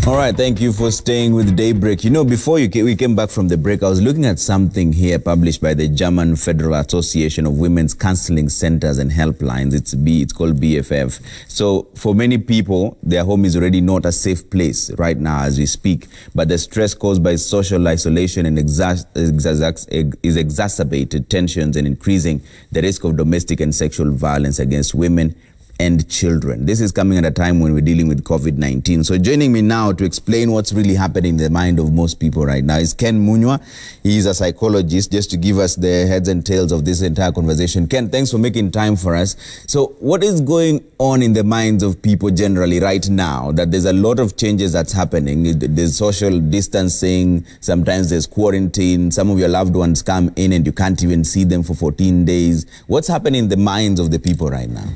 All right, thank you for staying with Daybreak. You know, before we came back from the break, I was looking at something here published by the German Federal Association of Women's Counseling Centers and Helplines. It's called BFF. So for many people, their home is already not a safe place right now as we speak, but the stress caused by social isolation and is exacerbated tensions and increasing the risk of domestic and sexual violence against women and children. This is coming at a time when we're dealing with COVID-19. So joining me now to explain what's really happening in the mind of most people right now is Ken Munyua. He's a psychologist, just to give us the heads and tails of this entire conversation. Ken, thanks for making time for us. So what is going on in the minds of people generally right now? That there's a lot of changes that's happening. There's social distancing, sometimes there's quarantine, some of your loved ones come in and you can't even see them for 14 days. What's happening in the minds of the people right now?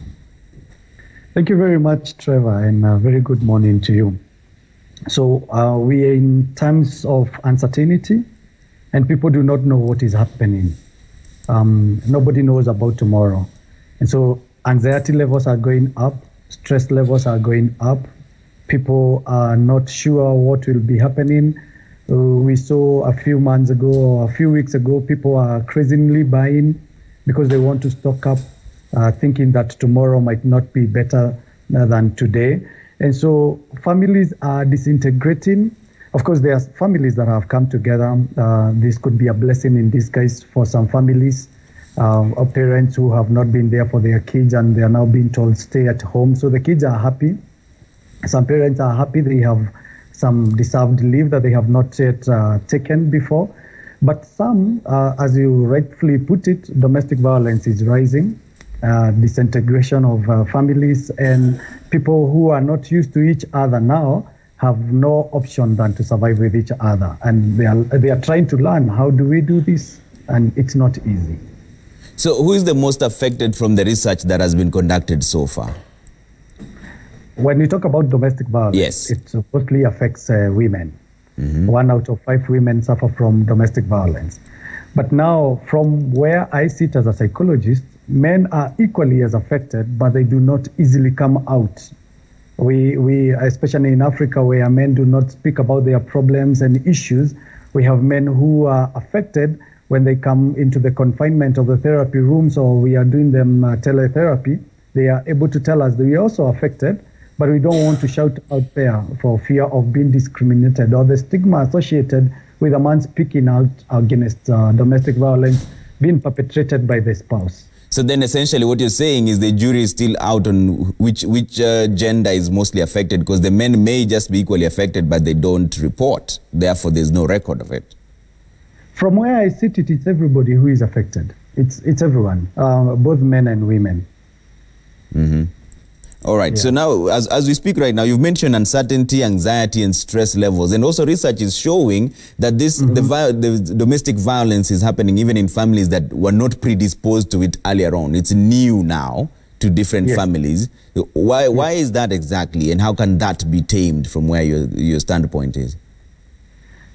Thank you very much, Trevor, and a very good morning to you. So we are in times of uncertainty, and people do not know what is happening. Nobody knows about tomorrow. And so anxiety levels are going up, stress levels are going up. People are not sure what will be happening. We saw a few months ago or a few weeks ago, people are crazily buying because they want to stock up, thinking that tomorrow might not be better than today. And so families are disintegrating. Of course, there are families that have come together. This could be a blessing in disguise for some families, of parents who have not been there for their kids and they are now being told stay at home. So the kids are happy. Some parents are happy. They have some deserved leave that they have not yet taken before. But some, as you rightfully put it, domestic violence is rising. Disintegration of families, and people who are not used to each other now have no option than to survive with each other, and they are trying to learn how do we do this, and it's not easy. So who is the most affected from the research that has been conducted so far? When we talk about domestic violence, yes, it mostly affects women. Mm-hmm. 1 out of 5 women suffer from domestic violence. But now, from where I sit as a psychologist, men are equally as affected, but they do not easily come out. We especially in Africa, where men do not speak about their problems and issues, we have men who are affected when they come into the confinement of the therapy rooms, or we are doing them teletherapy. They are able to tell us that we are also affected, but we don't want to shout out there for fear of being discriminated or the stigma associated with a man speaking out against domestic violence being perpetrated by the spouse. So then essentially what you're saying is the jury is still out on which gender is mostly affected, because the men may just be equally affected, but they don't report. Therefore, there's no record of it. From where I sit, it's everybody who is affected. It's everyone, both men and women. Mm-hmm. All right. Yeah. So now, as we speak right now, you've mentioned uncertainty, anxiety, and stress levels. And also research is showing that this the domestic violence is happening even in families that were not predisposed to it earlier on. It's new now to different families. Why is that exactly? And how can that be tamed from where your standpoint is?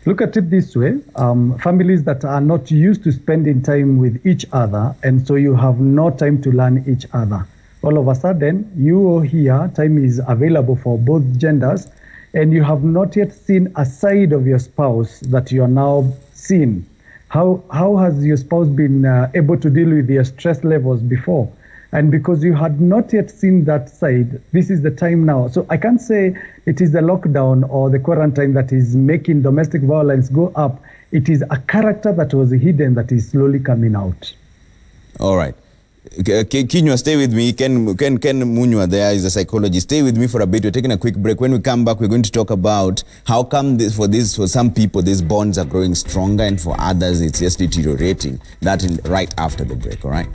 Look at it this way. Families that are not used to spending time with each other, and so you have no time to learn each other. All of a sudden, you are here, time is available for both genders, and you have not yet seen a side of your spouse that you are now seeing. How has your spouse been able to deal with their stress levels before? And because you had not yet seen that side, this is the time now. So I can't say it is the lockdown or the quarantine that is making domestic violence go up. It is a character that was hidden that is slowly coming out. All right. Munyua, stay with me. Ken Munyua there is a psychologist. Stay with me for a bit. We're taking a quick break. When we come back, we're going to talk about how come for some people, these bonds are growing stronger, and for others, it's just deteriorating. That right after the break, all right?